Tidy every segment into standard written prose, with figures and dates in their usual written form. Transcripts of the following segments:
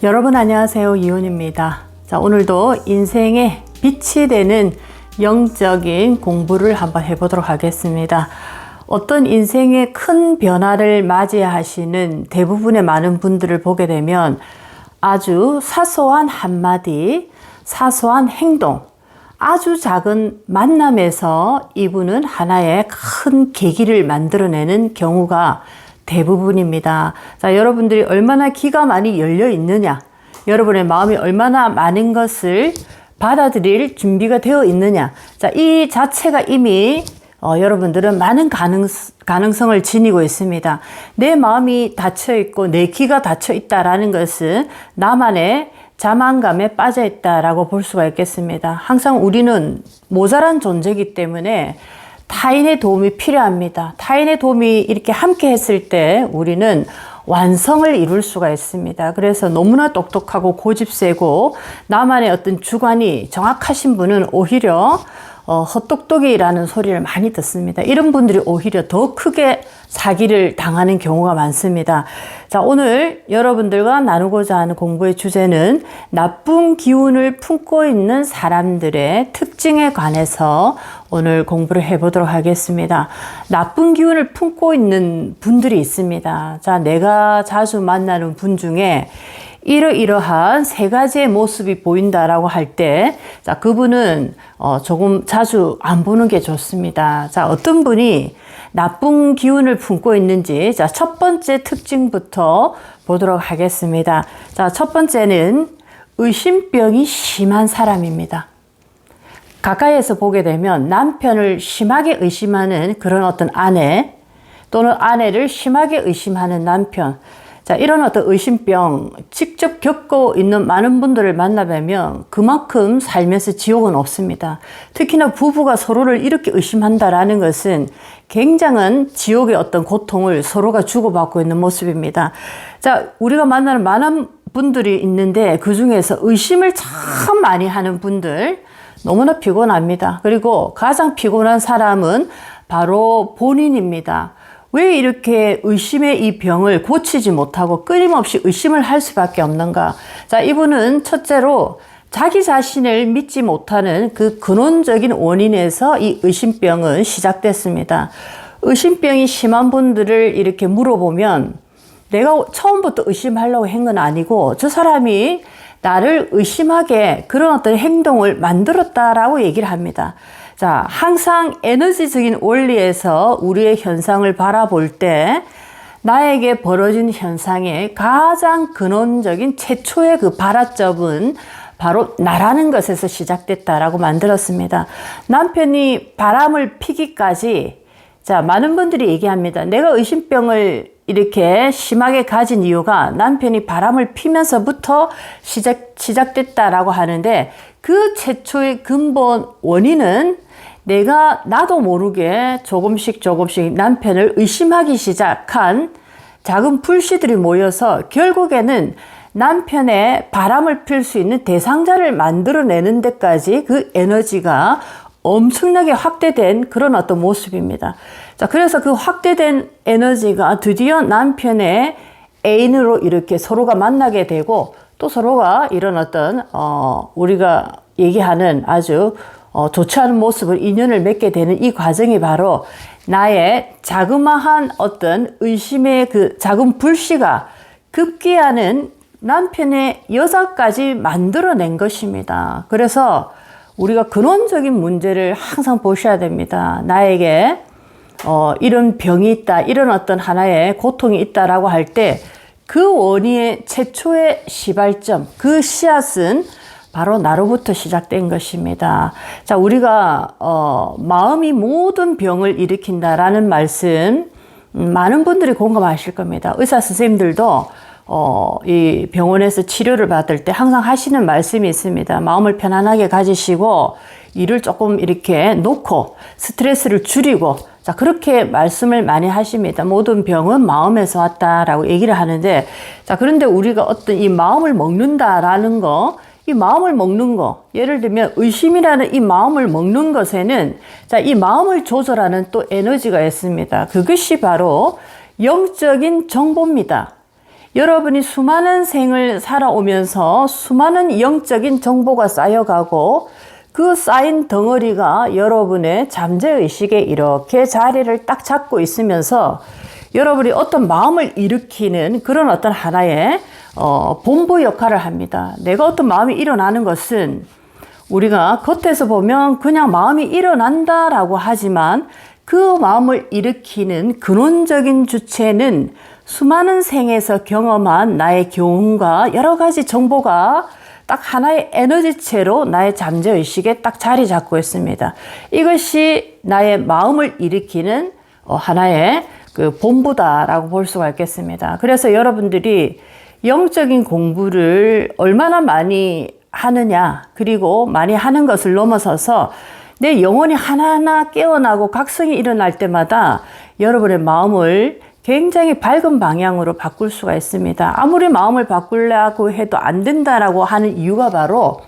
여러분 안녕하세요. 이윤입니다. 자, 오늘도 인생의 빛이 되는 영적인 공부를 한번 해보도록 하겠습니다. 어떤 인생의 큰 변화를 맞이하시는 대부분의 많은 분들을 보게 되면 아주 사소한 한마디, 사소한 행동, 아주 작은 만남에서 이분은 하나의 큰 계기를 만들어내는 경우가 대부분입니다. 자, 여러분들이 얼마나 귀가 많이 열려 있느냐, 여러분의 마음이 얼마나 많은 것을 받아들일 준비가 되어 있느냐, 자, 이 자체가 이미 여러분들은 많은 가능성을 지니고 있습니다. 내 마음이 닫혀 있고 내 귀가 닫혀 있다라는 것은 나만의 자만감에 빠져 있다라고 볼 수가 있겠습니다. 항상 우리는 모자란 존재이기 때문에 타인의 도움이 필요합니다. 타인의 도움이 이렇게 함께 했을 때 우리는 완성을 이룰 수가 있습니다. 그래서 너무나 똑똑하고 고집세고 나만의 어떤 주관이 정확하신 분은 오히려 헛똑똑이라는 소리를 많이 듣습니다. 이런 분들이 오히려 더 크게 사기를 당하는 경우가 많습니다. 자, 오늘 여러분들과 나누고자 하는 공부의 주제는 나쁜 기운을 품고 있는 사람들의 특징에 관해서 오늘 공부를 해보도록 하겠습니다. 나쁜 기운을 품고 있는 분들이 있습니다. 자, 내가 자주 만나는 분 중에 이러이러한 세 가지의 모습이 보인다라고 할 때, 자, 그분은 조금 자주 안 보는 게 좋습니다. 자, 어떤 분이 나쁜 기운을 품고 있는지, 자, 첫 번째 특징부터 보도록 하겠습니다. 자, 첫 번째는 의심병이 심한 사람입니다. 가까이에서 보게 되면 남편을 심하게 의심하는 그런 어떤 아내, 또는 아내를 심하게 의심하는 남편, 자, 이런 어떤 의심병 직접 겪고 있는 많은 분들을 만나뵈면 그만큼 살면서 지옥은 없습니다. 특히나 부부가 서로를 이렇게 의심한다라는 것은 굉장한 지옥의 어떤 고통을 서로가 주고받고 있는 모습입니다. 자, 우리가 만나는 많은 분들이 있는데 그 중에서 의심을 참 많이 하는 분들 너무나 피곤합니다. 그리고 가장 피곤한 사람은 바로 본인입니다. 왜 이렇게 의심의 이 병을 고치지 못하고 끊임없이 의심을 할 수밖에 없는가? 자, 이분은 첫째로 자기 자신을 믿지 못하는 그 근원적인 원인에서 이 의심병은 시작됐습니다. 의심병이 심한 분들을 이렇게 물어보면 내가 처음부터 의심하려고 한 건 아니고 저 사람이 나를 의심하게 그런 어떤 행동을 만들었다라고 얘기를 합니다. 자, 항상 에너지적인 원리에서 우리의 현상을 바라볼 때 나에게 벌어진 현상의 가장 근원적인 최초의 그 발화점은 바로 나라는 것에서 시작됐다라고 만들었습니다. 남편이 바람을 피기까지, 자, 많은 분들이 얘기합니다. 내가 의심병을 이렇게 심하게 가진 이유가 남편이 바람을 피면서부터 시작됐다라고 하는데 그 최초의 근본 원인은 나도 모르게 조금씩 남편을 의심하기 시작한 작은 불씨들이 모여서 결국에는 남편의 바람을 필 수 있는 대상자를 만들어내는 데까지 그 에너지가 엄청나게 확대된 그런 어떤 모습입니다. 자, 그래서 그 확대된 에너지가 드디어 남편의 애인으로 이렇게 서로가 만나게 되고 또 서로가 이런 어떤 우리가 얘기하는 아주 좋지 않은 모습을 인연을 맺게 되는 이 과정이 바로 나의 자그마한 어떤 의심의 그 작은 불씨가 급기야는 남편의 여자까지 만들어낸 것입니다. 그래서 우리가 근원적인 문제를 항상 보셔야 됩니다. 나에게 이런 병이 있다, 이런 어떤 하나의 고통이 있다라고 할 때 그 원인의 최초의 시발점, 그 씨앗은 바로 나로부터 시작된 것입니다. 자, 우리가 마음이 모든 병을 일으킨다라는 말씀 많은 분들이 공감하실 겁니다. 의사 선생님들도 이 병원에서 치료를 받을 때 항상 하시는 말씀이 있습니다. 마음을 편안하게 가지시고 일을 조금 이렇게 놓고 스트레스를 줄이고, 자, 그렇게 말씀을 많이 하십니다. 모든 병은 마음에서 왔다라고 얘기를 하는데, 자, 그런데 우리가 어떤 이 마음을 먹는다라는 거, 이 마음을 먹는 거, 예를 들면 의심이라는 이 마음을 먹는 것에는, 자, 이 마음을 조절하는 또 에너지가 있습니다. 그것이 바로 영적인 정보입니다. 여러분이 수많은 생을 살아오면서 수많은 영적인 정보가 쌓여가고 그 쌓인 덩어리가 여러분의 잠재의식에 이렇게 자리를 딱 잡고 있으면서 여러분이 어떤 마음을 일으키는 그런 어떤 하나의 본부 역할을 합니다. 내가 어떤 마음이 일어나는 것은 우리가 겉에서 보면 그냥 마음이 일어난다라고 하지만 그 마음을 일으키는 근원적인 주체는 수많은 생에서 경험한 나의 교훈과 여러 가지 정보가 딱 하나의 에너지체로 나의 잠재의식에 딱 자리 잡고 있습니다. 이것이 나의 마음을 일으키는 하나의 그 본부다라고 볼 수가 있겠습니다. 그래서 여러분들이 영적인 공부를 얼마나 많이 하느냐, 그리고 많이 하는 것을 넘어서서 내 영혼이 하나하나 깨어나고 각성이 일어날 때마다 여러분의 마음을 굉장히 밝은 방향으로 바꿀 수가 있습니다. 아무리 마음을 바꾸려고 해도 안 된다라고 하는 이유가 바로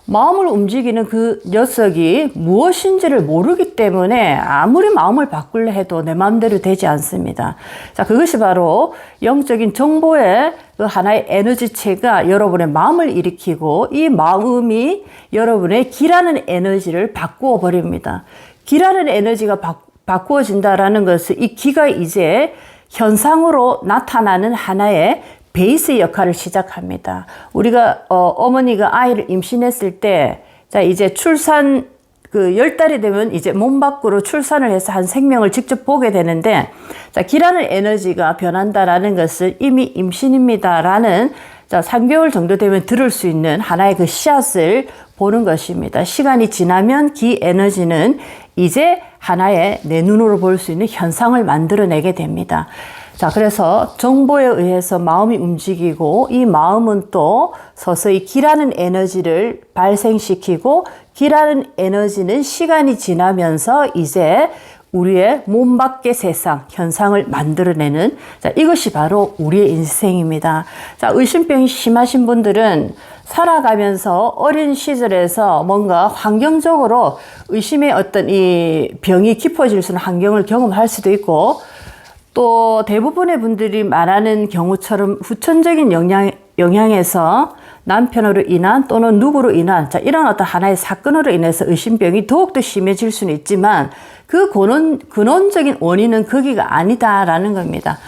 마음을 움직이는 그 녀석이 무엇인지를 모르기 때문에 아무리 마음을 바꾸려 해도 내 마음대로 되지 않습니다. 자, 그것이 바로 영적인 정보의 그 하나의 에너지체가 여러분의 마음을 일으키고 이 마음이 여러분의 기라는 에너지를 바꾸어 버립니다. 기라는 에너지가 바꾸어진다라는 것은 이 기가 이제 현상으로 나타나는 하나의 베이스 역할을 시작합니다. 우리가 어머니가 아이를 임신했을 때, 자 이제 출산 그 10달이 되면 이제 몸 밖으로 출산을 해서 한 생명을 직접 보게 되는데, 자 기라는 에너지가 변한다라는 것은 이미 임신입니다라는, 자 3개월 정도 되면 들을 수 있는 하나의 그 씨앗을 보는 것입니다. 시간이 지나면 기 에너지는 이제 하나의 내 눈으로 볼 수 있는 현상을 만들어내게 됩니다. 자, 그래서 정보에 의해서 마음이 움직이고 이 마음은 또 서서히 기라는 에너지를 발생시키고 기라는 에너지는 시간이 지나면서 이제 우리의 몸 밖의 세상, 현상을 만들어내는, 자, 이것이 바로 우리의 인생입니다. 자, 의심병이 심하신 분들은 살아가면서 어린 시절에서 뭔가 환경적으로 의심의 어떤 이 병이 깊어질 수 있는 환경을 경험할 수도 있고, 또 대부분의 분들이 말하는 경우처럼 후천적인 영향에서 남편으로 인한 또는 누구로 인한, 자 이런 어떤 하나의 사건으로 인해서 의심병이 더욱더 심해질 수는 있지만 그 근원적인 원인은 거기가 아니다라는 겁니다.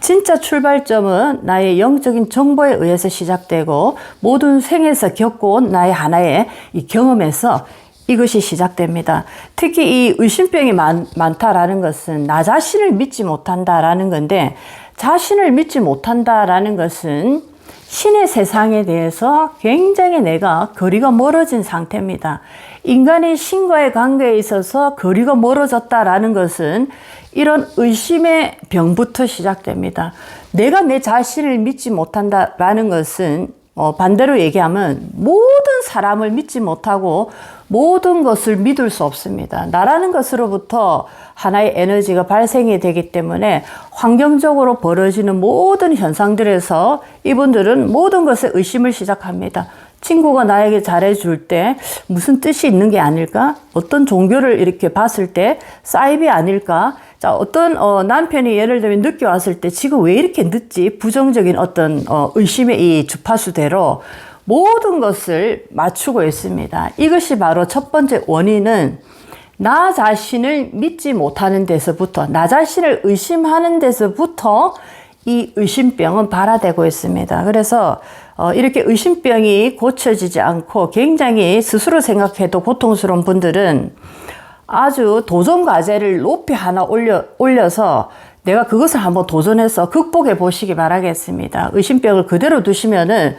진짜 출발점은 나의 영적인 정보에 의해서 시작되고 모든 생에서 겪어온 나의 하나의 이 경험에서 이것이 시작됩니다. 특히 이 의심병이 많다라는 것은 나 자신을 믿지 못한다라는 건데, 자신을 믿지 못한다라는 것은 신의 세상에 대해서 굉장히 내가 거리가 멀어진 상태입니다. 인간이 신과의 관계에 있어서 거리가 멀어졌다라는 것은 이런 의심의 병부터 시작됩니다. 내가 내 자신을 믿지 못한다라는 것은 반대로 얘기하면 모든 사람을 믿지 못하고 모든 것을 믿을 수 없습니다. 나라는 것으로부터 하나의 에너지가 발생이 되기 때문에 환경적으로 벌어지는 모든 현상들에서 이분들은 모든 것에 의심을 시작합니다. 친구가 나에게 잘해줄 때 무슨 뜻이 있는 게 아닐까? 어떤 종교를 이렇게 봤을 때 사이비 아닐까? 자, 어떤 남편이 예를 들면 늦게 왔을 때 지금 왜 이렇게 늦지? 부정적인 어떤 의심의 이 주파수대로 모든 것을 맞추고 있습니다. 이것이 바로 첫 번째 원인은 나 자신을 믿지 못하는 데서부터, 나 자신을 의심하는 데서부터 이 의심병은 발화되고 있습니다. 그래서 이렇게 의심병이 고쳐지지 않고 굉장히 스스로 생각해도 고통스러운 분들은 아주 도전 과제를 높이 하나 올려서 내가 그것을 한번 도전해서 극복해 보시기 바라겠습니다. 의심병을 그대로 두시면은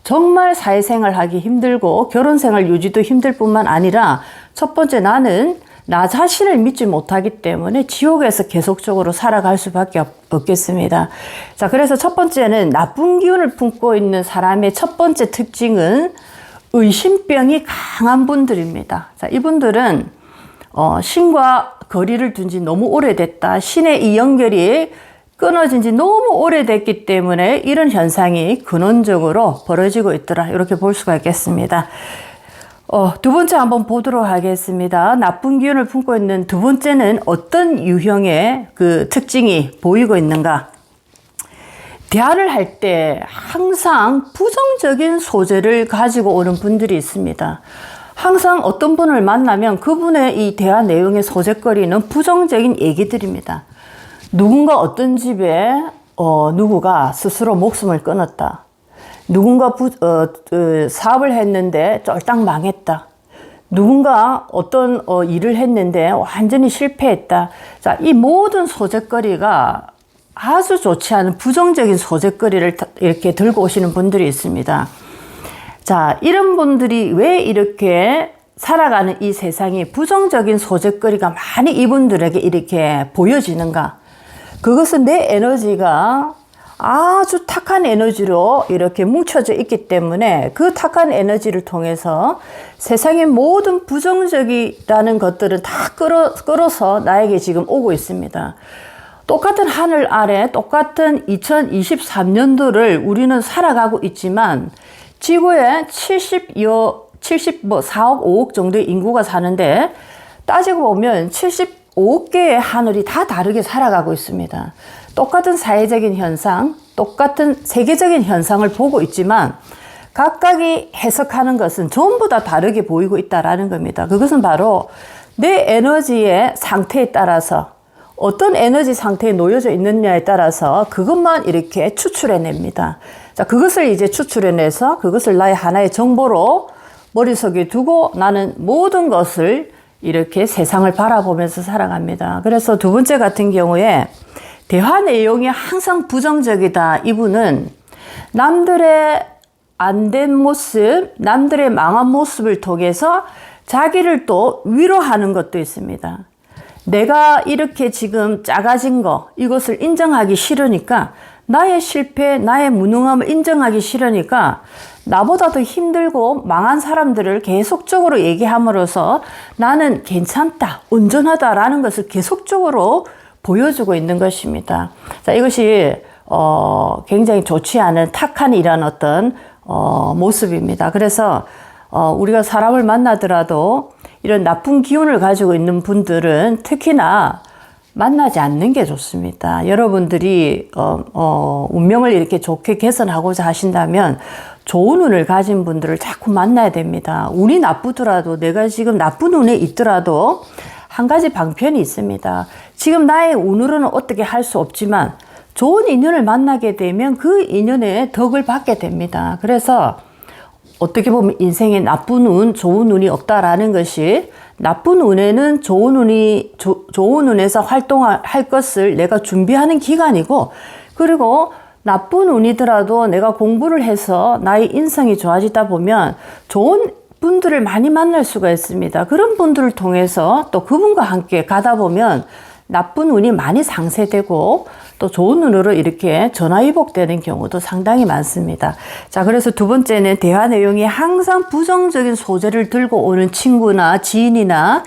정말 사회생활 하기 힘들고 결혼생활 유지도 힘들 뿐만 아니라, 첫 번째 나는 나 자신을 믿지 못하기 때문에 지옥에서 계속적으로 살아갈 수밖에 없겠습니다. 자, 그래서 첫 번째는 나쁜 기운을 품고 있는 사람의 첫 번째 특징은 의심병이 강한 분들입니다. 자, 이분들은 신과 거리를 둔 지 너무 오래됐다. 신의 이 연결이 끊어진 지 너무 오래됐기 때문에 이런 현상이 근원적으로 벌어지고 있더라. 이렇게 볼 수가 있겠습니다. 두 번째 한번 보도록 하겠습니다. 나쁜 기운을 품고 있는 두 번째는 어떤 유형의 그 특징이 보이고 있는가? 대화를 할 때 항상 부정적인 소재를 가지고 오는 분들이 있습니다. 항상 어떤 분을 만나면 그분의 이 대화 내용의 소재거리는 부정적인 얘기들입니다. 누군가 어떤 집에 누구가 스스로 목숨을 끊었다. 누군가 사업을 했는데 쫄딱 망했다. 누군가 어떤 일을 했는데 완전히 실패했다. 자, 이 모든 소재거리가 아주 좋지 않은 부정적인 소재거리를 이렇게 들고 오시는 분들이 있습니다. 자, 이런 분들이 왜 이렇게 살아가는 이 세상이 부정적인 소재거리가 많이 이분들에게 이렇게 보여지는가? 그것은 내 에너지가 아주 탁한 에너지로 이렇게 뭉쳐져 있기 때문에 그 탁한 에너지를 통해서 세상의 모든 부정적이라는 것들은 다 끌어서 나에게 지금 오고 있습니다. 똑같은 하늘 아래 똑같은 2023년도를 우리는 살아가고 있지만 지구에 4억 5억 정도의 인구가 사는데 따지고 보면 75억 개의 하늘이 다 다르게 살아가고 있습니다. 똑같은 사회적인 현상, 똑같은 세계적인 현상을 보고 있지만 각각이 해석하는 것은 전부 다 다르게 보이고 있다는 겁니다. 그것은 바로 내 에너지의 상태에 따라서 어떤 에너지 상태에 놓여져 있느냐에 따라서 그것만 이렇게 추출해냅니다. 자, 그것을 이제 추출해내서 그것을 나의 하나의 정보로 머릿속에 두고 나는 모든 것을 이렇게 세상을 바라보면서 살아갑니다. 그래서 두 번째 같은 경우에 대화 내용이 항상 부정적이다. 이분은 남들의 안 된 모습, 남들의 망한 모습을 통해서 자기를 또 위로하는 것도 있습니다. 내가 이렇게 지금 작아진 거, 이것을 인정하기 싫으니까 나의 실패, 나의 무능함을 인정하기 싫으니까 나보다 더 힘들고 망한 사람들을 계속적으로 얘기함으로써 나는 괜찮다, 온전하다라는 것을 계속적으로 보여주고 있는 것입니다. 자, 이것이 굉장히 좋지 않은 탁한 이런 어떤 모습입니다. 그래서 우리가 사람을 만나더라도 이런 나쁜 기운을 가지고 있는 분들은 특히나 만나지 않는 게 좋습니다. 여러분들이 운명을 이렇게 좋게 개선하고자 하신다면 좋은 운을 가진 분들을 자꾸 만나야 됩니다. 운이 나쁘더라도 내가 지금 나쁜 운에 있더라도 한 가지 방편이 있습니다. 지금 나의 운으로는 어떻게 할 수 없지만 좋은 인연을 만나게 되면 그 인연의 덕을 받게 됩니다. 그래서 어떻게 보면 인생에 나쁜 운, 좋은 운이 없다라는 것이 나쁜 운에는 좋은 운에서 활동할 것을 내가 준비하는 기간이고, 그리고 나쁜 운이더라도 내가 공부를 해서 나의 인성이 좋아지다 보면 좋은 분들을 많이 만날 수가 있습니다. 그런 분들을 통해서 또 그분과 함께 가다 보면 나쁜 운이 많이 상쇄되고 또 좋은 운으로 이렇게 전화위복되는 경우도 상당히 많습니다. 자, 그래서 두 번째는 대화 내용이 항상 부정적인 소재를 들고 오는 친구나 지인이나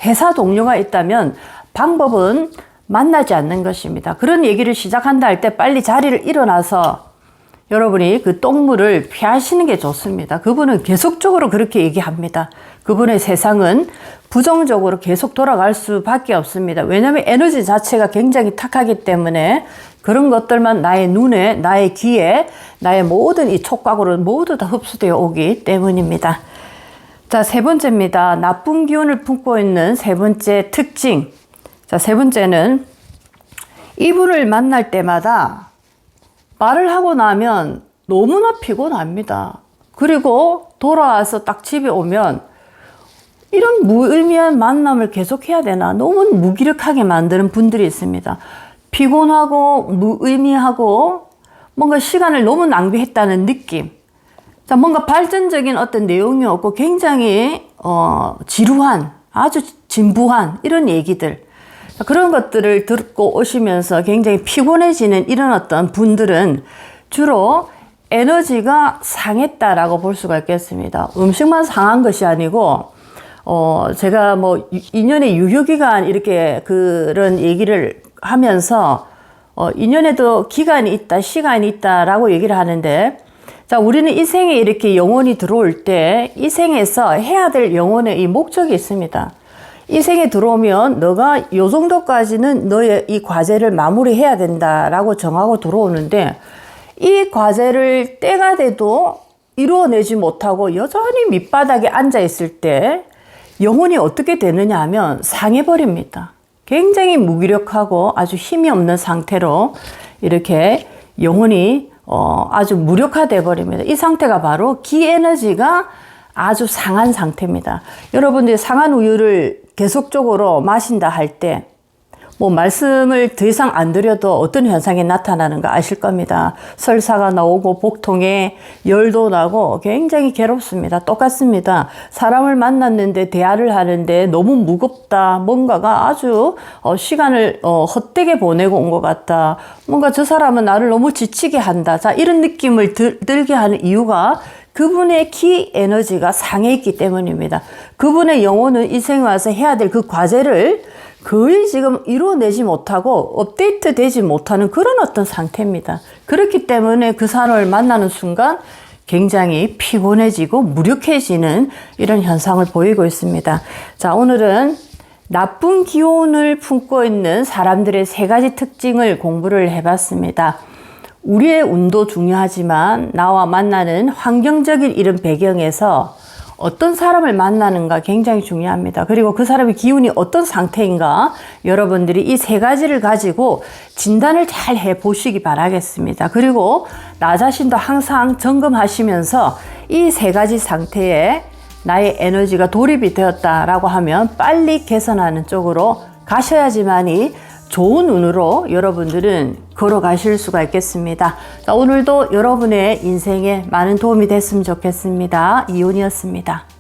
회사 동료가 있다면 방법은 만나지 않는 것입니다. 그런 얘기를 시작한다 할 때 빨리 자리를 일어나서 여러분이 그 똥물을 피하시는 게 좋습니다. 그분은 계속적으로 그렇게 얘기합니다. 그분의 세상은 부정적으로 계속 돌아갈 수밖에 없습니다. 왜냐하면 에너지 자체가 굉장히 탁하기 때문에 그런 것들만 나의 눈에, 나의 귀에, 나의 모든 이 촉각으로 모두 다 흡수되어 오기 때문입니다. 자, 세 번째입니다. 나쁜 기운을 품고 있는 세 번째 특징. 자, 세 번째는 이분을 만날 때마다 말을 하고 나면 너무나 피곤합니다. 그리고 돌아와서 딱 집에 오면 이런 무의미한 만남을 계속해야 되나? 너무 무기력하게 만드는 분들이 있습니다. 피곤하고 무의미하고 뭔가 시간을 너무 낭비했다는 느낌. 자, 뭔가 발전적인 어떤 내용이 없고 굉장히 지루한, 아주 진부한 이런 얘기들. 그런 것들을 듣고 오시면서 굉장히 피곤해지는 이런 어떤 분들은 주로 에너지가 상했다라고 볼 수가 있겠습니다. 음식만 상한 것이 아니고 제가 뭐 2년의 유효기간 이렇게 그런 얘기를 하면서 2년에도 기간이 있다, 시간이 있다라고 얘기를 하는데, 자, 우리는 이 생에 이렇게 영혼이 들어올 때 이 생에서 해야 될 영혼의 이 목적이 있습니다. 이 생에 들어오면 너가 요 정도까지는 너의 이 과제를 마무리해야 된다라고 정하고 들어오는데, 이 과제를 때가 돼도 이루어내지 못하고 여전히 밑바닥에 앉아 있을 때 영혼이 어떻게 되느냐 하면 상해버립니다. 굉장히 무기력하고 아주 힘이 없는 상태로 이렇게 영혼이 아주 무력화돼 버립니다. 이 상태가 바로 기 에너지가 아주 상한 상태입니다. 여러분들이 상한 우유를 계속적으로 마신다 할 때 뭐 말씀을 더 이상 안 드려도 어떤 현상이 나타나는가 아실 겁니다. 설사가 나오고 복통에 열도 나고 굉장히 괴롭습니다. 똑같습니다. 사람을 만났는데 대화를 하는데 너무 무겁다. 뭔가가 아주 시간을 헛되게 보내고 온 것 같다. 뭔가 저 사람은 나를 너무 지치게 한다. 자, 이런 느낌을 들게 하는 이유가 그분의 키 에너지가 상해 있기 때문입니다. 그분의 영혼은 이 생에 와서 해야 될 그 과제를 거의 지금 이루어내지 못하고 업데이트 되지 못하는 그런 어떤 상태입니다. 그렇기 때문에 그 사람을 만나는 순간 굉장히 피곤해지고 무력해지는 이런 현상을 보이고 있습니다. 자, 오늘은 나쁜 기운을 품고 있는 사람들의 3가지 특징을 공부를 해봤습니다. 우리의 운도 중요하지만 나와 만나는 환경적인 이런 배경에서 어떤 사람을 만나는가 굉장히 중요합니다. 그리고 그 사람의 기운이 어떤 상태인가 여러분들이 이 3가지를 가지고 진단을 잘 해보시기 바라겠습니다. 그리고 나 자신도 항상 점검하시면서 이 3가지 상태에 나의 에너지가 돌입이 되었다라고 하면 빨리 개선하는 쪽으로 가셔야지만이 좋은 운으로 여러분들은 걸어가실 수가 있겠습니다. 자, 오늘도 여러분의 인생에 많은 도움이 됐으면 좋겠습니다. 이온이었습니다.